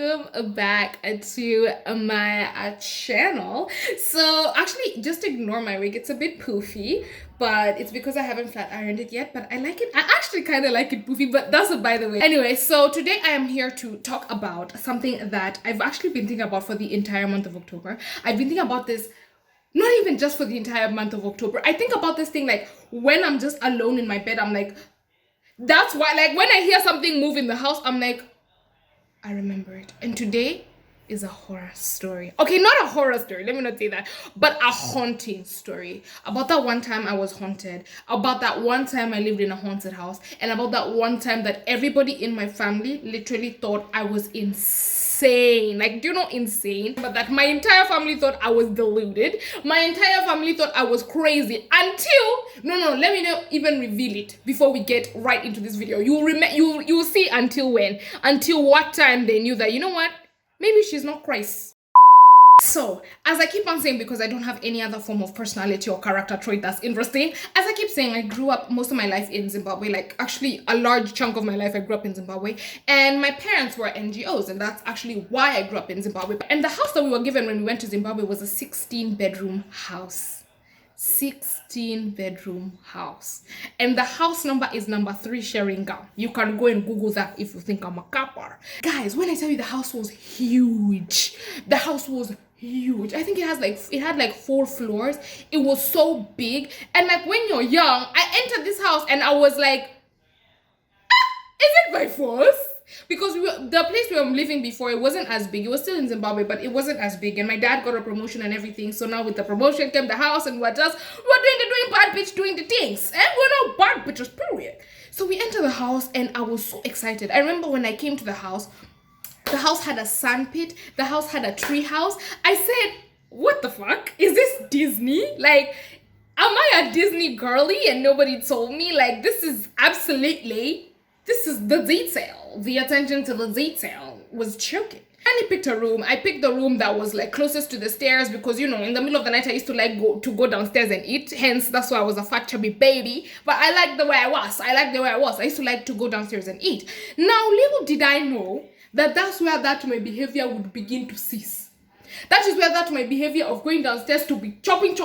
welcome back to my channel. So actually, just ignore my wig. It's a bit poofy, but it's because I haven't flat ironed it yet, but I like it. I actually kind of like it poofy, but that's a by the way. Anyway, so today I am here to talk about something that I've actually been thinking about for the entire month of October. I've been thinking about this not even just for the entire month of October. I think about this thing like when I'm just alone in my bed, I'm like, that's why, like, when I hear something move in the house, I'm like, I remember it. And today is a horror story. Okay, not a horror story, let me not say that, but a haunting story. About that one time I was haunted, about that one time I lived in a haunted house, and about that one time that everybody in my family literally thought I was insane. Like, do you know insane? But that my entire family thought I was deluded. My entire family thought I was crazy until no, let me not even reveal it before we get right into this video. You will see until when, until what time they knew that, you know what, maybe she's not Christ. So, as I keep on saying, because I don't have any other form of personality or character trait that's interesting, as I keep saying, I grew up most of my life in Zimbabwe. Like, actually, a large chunk of my life I grew up in Zimbabwe. And my parents were NGOs, and that's actually why I grew up in Zimbabwe. And the house that we were given when we went to Zimbabwe was a 16-bedroom house. 16-bedroom house. And the house number is number 3 Sheringham. You can go and Google that if you think I'm a capper. Guys, when I tell you the house was huge, the house was huge. I think it had like 4 floors. It was so big. And like when you're young, I entered this house and I was like, is it by force? Because the place we were living before, it wasn't as big. It was still in Zimbabwe, but it wasn't as big. And my dad got a promotion and everything. So now with the promotion came the house, and we're doing bad bitch doing the things. And we're not bad bitches, period. So we entered the house and I was so excited. I remember when I came to the house had a sand pit. The house had a tree house. I said, what the fuck? Is this Disney? Like, am I a Disney girly and nobody told me? Like, this is the detail. The attention to the detail was choking. I picked a room. I picked the room that was like closest to the stairs because, you know, in the middle of the night I used to like go downstairs and eat. Hence, that's why I was a fat chubby baby. But I liked the way I was. I used to like to go downstairs and eat. Now, little did I know that that's where that my behavior would begin to cease. That is where that my behavior of going downstairs to be chopping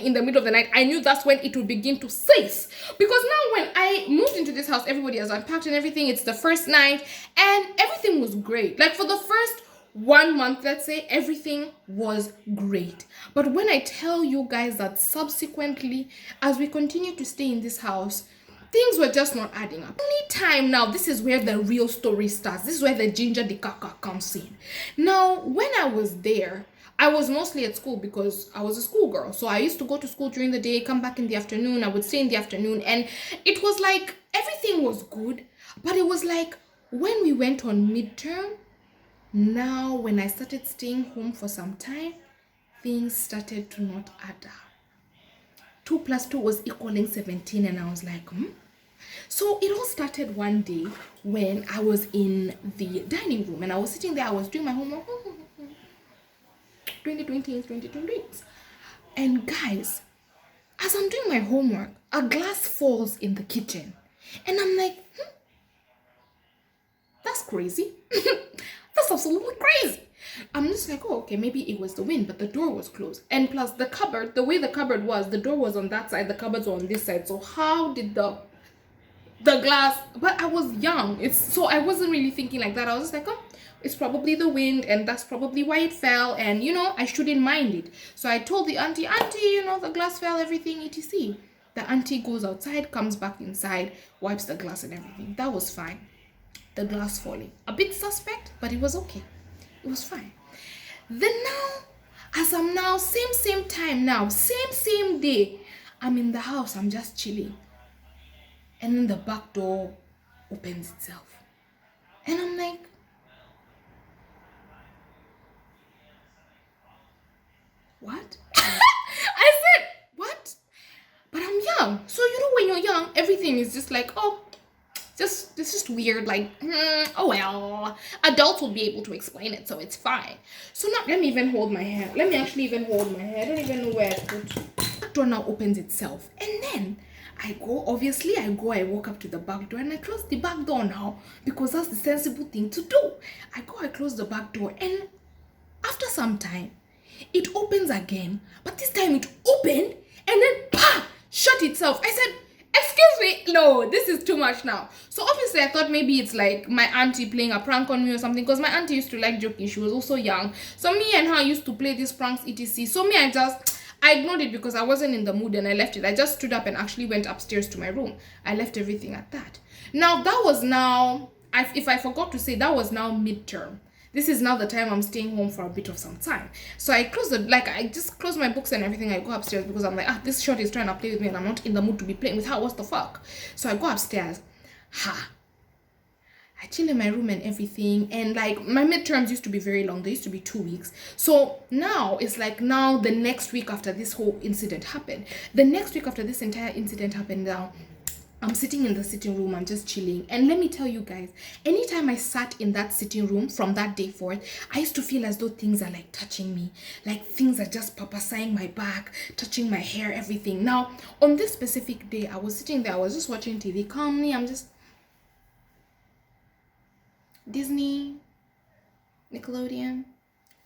in the middle of the night, I knew that's when it would begin to cease. Because now when I moved into this house, everybody has unpacked and everything. It's the first night and everything was great. Like for the first 1 month, let's say, everything was great. But when I tell you guys that subsequently, as we continue to stay in this house, things were just not adding up. Only time now, this is where the real story starts. This is where the ginger the kaka comes in. Now, when I was there, I was mostly at school because I was a schoolgirl. So I used to go to school during the day, come back in the afternoon. I would stay in the afternoon. And it was like, everything was good. But it was like, when we went on midterm, now when I started staying home for some time, things started to not add up. 2 plus 2 was equaling 17, and I was like, So it all started one day when I was in the dining room and I was sitting there, I was doing my homework, doing the 20s. And guys, as I'm doing my homework, a glass falls in the kitchen. And I'm like, that's crazy. That's absolutely crazy. I'm just like, oh, okay, maybe it was the wind, but the door was closed. And plus the cupboard, the way the cupboard was, the door was on that side, the cupboards were on this side. So how did the glass, but I was young. So I wasn't really thinking like that. I was just like, oh, it's probably the wind and that's probably why it fell. And, you know, I shouldn't mind it. So I told the auntie, you know, the glass fell, everything, etc. The auntie goes outside, comes back inside, wipes the glass and everything. That was fine. The glass falling. A bit suspect, but it was okay. It was fine. Then now, as I'm now, same time now, same day, I'm in the house, I'm just chilling. And then the back door opens itself. And I'm like, what? I said, what? But I'm young. So, you know, when you're young, everything is just like, oh, it's just weird, like, oh well, adults will be able to explain it, so it's fine. So now, let me even hold my hair. Let me actually even hold my hair. I don't even know where I put. The door now opens itself. And then, I walk up to the back door and I close the back door now because that's the sensible thing to do. I close the back door, and after some time, it opens again, but this time it opened and then shut itself. I said, excuse me, no, this is too much now. So obviously I thought maybe it's like my auntie playing a prank on me or something, because my auntie used to like joking. She was also young. So me and her used to play these pranks, etc. So me, I ignored it because I wasn't in the mood and I left it. I just stood up and actually went upstairs to my room. I left everything at that. Now, that was now, if I forgot to say, that was now midterm. This is now the time I'm staying home for a bit of some time. So I just close my books and everything. I go upstairs because I'm like, this short is trying to play with me and I'm not in the mood to be playing with her. What's the fuck? So I go upstairs. I chill in my room and everything. And like, my midterms used to be very long. They used to be 2 weeks. So now it's like, now the next week after this whole incident happened. The next week after this entire incident happened, now I'm sitting in the sitting room, I'm just chilling. And let me tell you guys, anytime I sat in that sitting room from that day forth, I used to feel as though things are like touching me. Like things are just papasaying my back, touching my hair, everything. Now, on this specific day, I was sitting there, I was just watching TV calmly. I'm just Disney, Nickelodeon,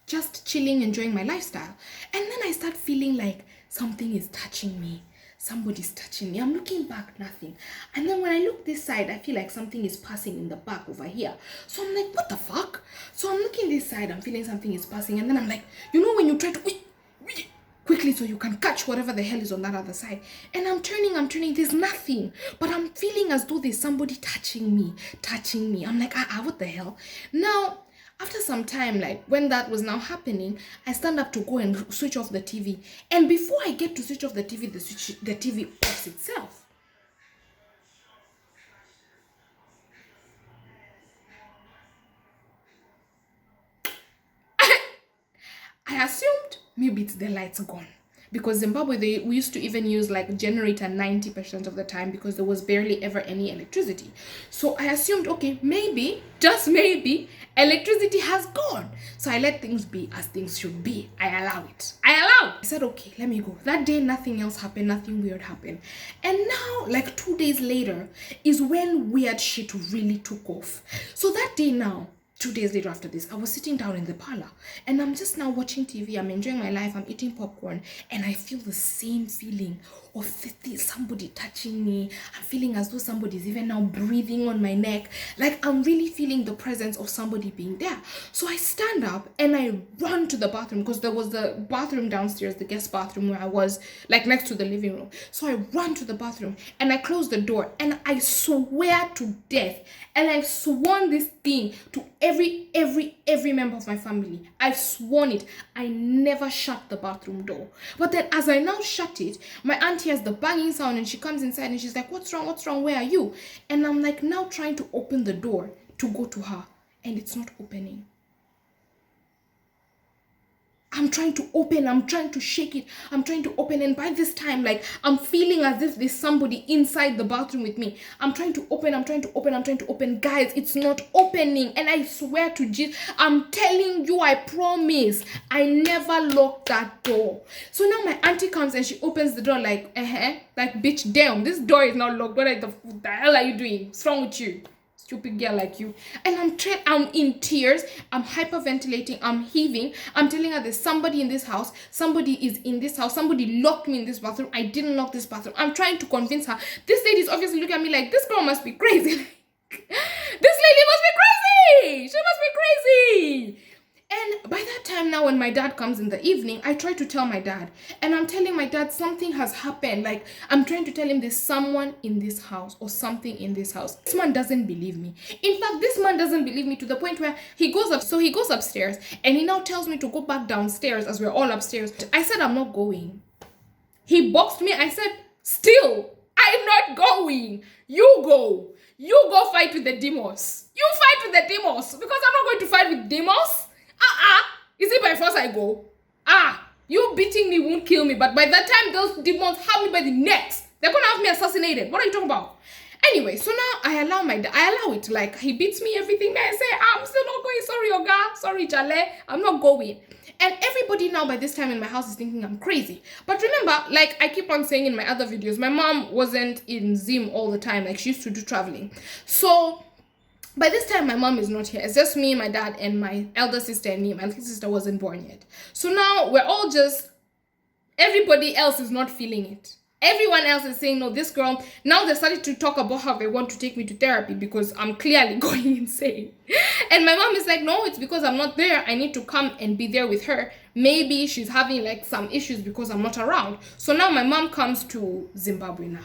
just chilling, enjoying my lifestyle. And then I start feeling like something is touching me. Somebody's touching me. I'm looking back, nothing. And then when I look this side, I feel like something is passing in the back over here. So I'm like, what the fuck? So I'm looking this side, I'm feeling something is passing. And then I'm like, you know when you try to quickly so you can catch whatever the hell is on that other side. And I'm turning, there's nothing. But I'm feeling as though there's somebody touching me. I'm like, what the hell? Now, after some time, like when that was now happening, I stand up to go and switch off the TV. And before I get to switch off the TV, the TV offs itself. I assumed maybe it's the lights gone. Because Zimbabwe, we used to even use like generator 90% of the time because there was barely ever any electricity. So I assumed, okay, maybe, just maybe, electricity has gone. So I let things be as things should be. I allow it. I said, okay, let me go. That day, nothing else happened. Nothing weird happened. And now, like 2 days later, is when weird shit really took off. So that day now, 2 days later after this, I was sitting down in the parlor and I'm just now watching TV. I'm enjoying my life. I'm eating popcorn and I feel the same feeling of somebody touching me. I'm feeling as though somebody's even now breathing on my neck. Like I'm really feeling the presence of somebody being there. So I stand up and I run to the bathroom because there was the bathroom downstairs, the guest bathroom where I was, like next to the living room. So I run to the bathroom and I close the door and I swear to death, and I've sworn this thing to every member of my family. I've sworn it. I never shut the bathroom door. But then as I now shut it, my auntie has the banging sound and she comes inside and she's like, what's wrong, where are you? And I'm like now trying to open the door to go to her and it's not opening. I'm trying to open, I'm trying to shake it, I'm trying to open, and by this time, like, I'm feeling as if there's somebody inside the bathroom with me. I'm trying to open. Guys, it's not opening, and I swear to Jesus, I'm telling you, I promise, I never locked that door. So now my auntie comes and she opens the door like, like, bitch, damn, this door is not locked. What the hell are you doing? What's wrong with you? Stupid girl like you. And I'm in tears, I'm hyperventilating, I'm heaving, I'm telling her there's somebody in this house, somebody is in this house, somebody locked me in this bathroom, I didn't lock this bathroom. I'm trying to convince her. This lady is obviously looking at me like, this girl must be crazy. This lady must be crazy. She must be crazy. And by that time now, when my dad comes in the evening, I try to tell my dad. And I'm telling my dad something has happened. Like, I'm trying to tell him there's someone in this house or something in this house. This man doesn't believe me. In fact, this man doesn't believe me to the point where he goes up. So he goes upstairs and he now tells me to go back downstairs as we're all upstairs. I said, I'm not going. He boxed me. I said, still, I'm not going. You go. You go fight with the demons. You fight with the demons. Because I'm not going to fight with demons. Is it by force I go? You beating me won't kill me, but by that time those demons have me by the necks. They're gonna have me assassinated. What are you talking about? Anyway, so now I allow it. Like, he beats me, everything. I say, I'm still not going. Sorry, Oga. Sorry, Jale. I'm not going. And everybody now by this time in my house is thinking I'm crazy. But remember, like I keep on saying in my other videos, my mom wasn't in Zim all the time. Like, she used to do traveling. So by this time, my mom is not here. It's just me, my dad, and my elder sister and me. My little sister wasn't born yet. So now we're all just, everybody else is not feeling it. Everyone else is saying, no, this girl, now they started to talk about how they want to take me to therapy because I'm clearly going insane. And my mom is like, no, it's because I'm not there. I need to come and be there with her. Maybe she's having like some issues because I'm not around. So now my mom comes to Zimbabwe now.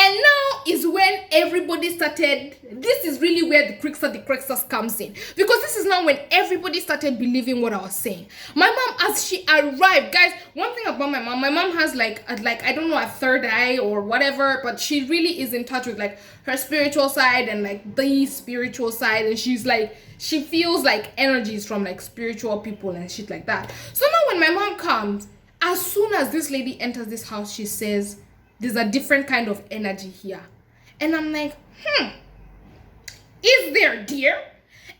And now is when everybody started, this is really where the Crixus comes in. Because this is now when everybody started believing what I was saying. My mom, as she arrived, guys, one thing about my mom has like I don't know, a third eye or whatever, but she really is in touch with like her spiritual side and like the spiritual side. And she's like, she feels like energies from like spiritual people and shit like that. So now when my mom comes, as soon as this lady enters this house, she says, there's a different kind of energy here. And I'm like, is there, dear?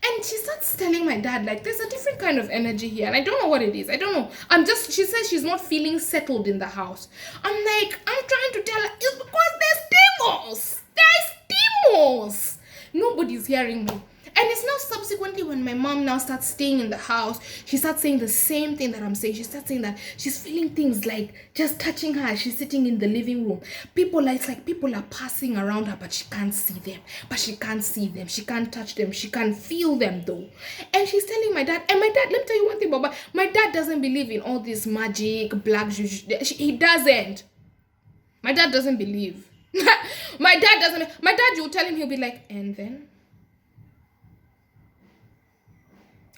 And she starts telling my dad, like, there's a different kind of energy here. And I don't know what it is. I don't know. She says she's not feeling settled in the house. I'm like, I'm trying to tell her, it's because there's demons. There's demons. Nobody's hearing me. And it's now subsequently when my mom now starts staying in the house, she starts saying the same thing that I'm saying. She starts saying that she's feeling things like just touching her. She's sitting in the living room. It's like people are passing around her, but she can't see them. But she can't see them. She can't touch them. She can't feel them though. And she's telling my dad, and my dad, let me tell you one thing about my dad doesn't believe in all this magic, black juju. He doesn't. My dad doesn't believe. My dad, you will tell him, he'll be like, and then?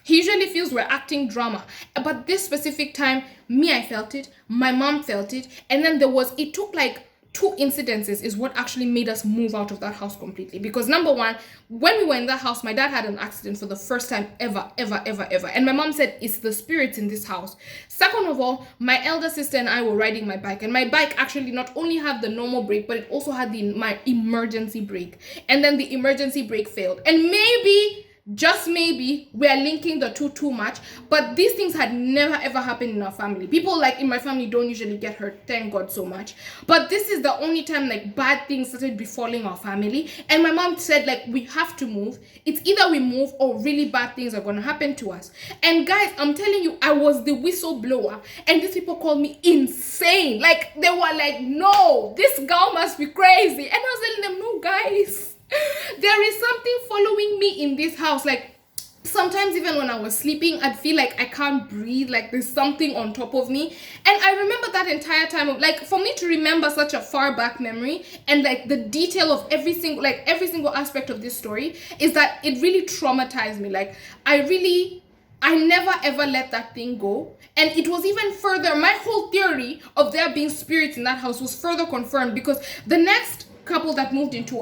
He usually feels we're acting drama. But this specific time, me, I felt it. My mom felt it. And then it took like 2 incidences is what actually made us move out of that house completely. Because number one, when we were in that house, my dad had an accident for the first time ever. And my mom said, it's the spirits in this house. Second of all, my elder sister and I were riding my bike. And my bike actually not only had the normal brake, but it also had my emergency brake. And then the emergency brake failed. And maybe, just maybe, we are linking the two too much, but these things had never ever happened in our family. People like in my family don't usually get hurt, thank God so much. But this is the only time like bad things started befalling our family. And my mom said like, we have to move. It's either we move or really bad things are going to happen to us. And guys, I'm telling you, I was the whistleblower and these people called me insane. Like, they were like, no, this girl must be crazy. And I was telling them, no guys, there is something following me in this house. Like, sometimes even when I was sleeping, I'd feel like I can't breathe, like there's something on top of me. And I remember that entire time of like, for me to remember such a far back memory and like the detail of every single aspect of this story is that it really traumatized me. Like, I never ever let that thing go. And it was even further, my whole theory of there being spirits in that house was further confirmed because the next couple that moved into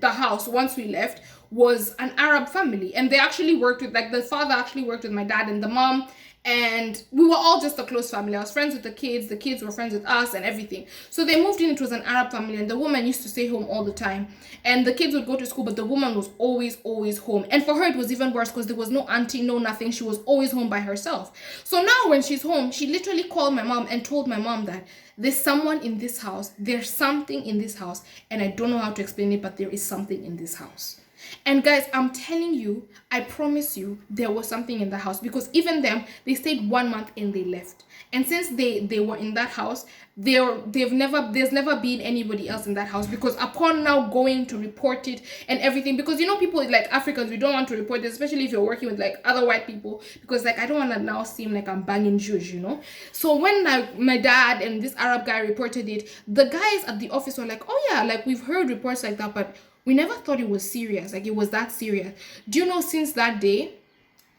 the house once we left was an Arab family, and they actually worked with, like, the father actually worked with my dad and the mom, and we were all just a close family. I was friends with the kids were friends with us and everything. So they moved in. It was an Arab family, and the woman used to stay home all the time, and the kids would go to school, but the woman was always home. And for her it was even worse because there was no auntie, no nothing. She was always home by herself. So now when she's home, she literally called my mom and told my mom that there's someone in this house, there's something in this house, and I don't know how to explain it, but there is something in this house. And guys, I'm telling you, I promise you, there was something in the house, because even them, they stayed 1 month and they left. And since they were in that house, there's never been anybody else in that house, because upon now going to report it and everything, because you know, people like Africans, we don't want to report this, especially if you're working with like other white people, because like I don't want to now seem like I'm banging Jews, you know. So when my dad and this Arab guy reported it, the guys at the office were like, oh yeah, like we've heard reports like that, but we never thought it was serious, like it was that serious. Do you know, since that day,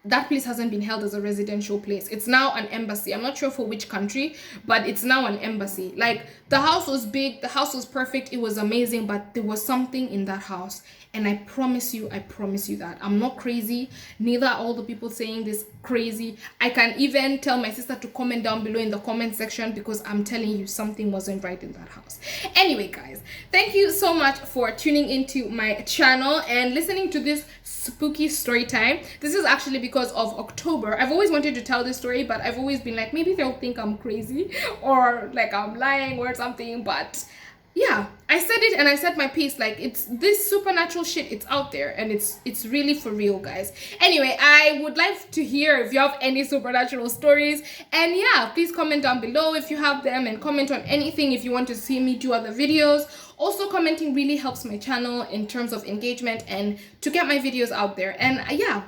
that place hasn't been held as a residential place. It's now an embassy. I'm not sure for which country, but it's now an embassy. Like, the house was big, the house was perfect, it was amazing, but there was something in that house. And I promise you that. I'm not crazy. Neither are all the people saying this crazy. I can even tell my sister to comment down below in the comment section, because I'm telling you, something wasn't right in that house. Anyway, guys, thank you so much for tuning into my channel and listening to this spooky story time. This is actually because of October. I've always wanted to tell this story, but I've always been like, maybe they'll think I'm crazy or like I'm lying or something. But yeah, I said it and I said my piece. Like, it's this supernatural shit, it's out there, and it's really for real, guys. Anyway, I would like to hear if you have any supernatural stories, and yeah, please comment down below if you have them, and comment on anything if you want to see me do other videos. Also, commenting really helps my channel in terms of engagement and to get my videos out there. And yeah,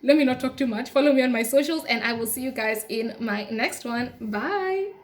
let me not talk too much. Follow me on my socials, and I will see you guys in my next one. Bye.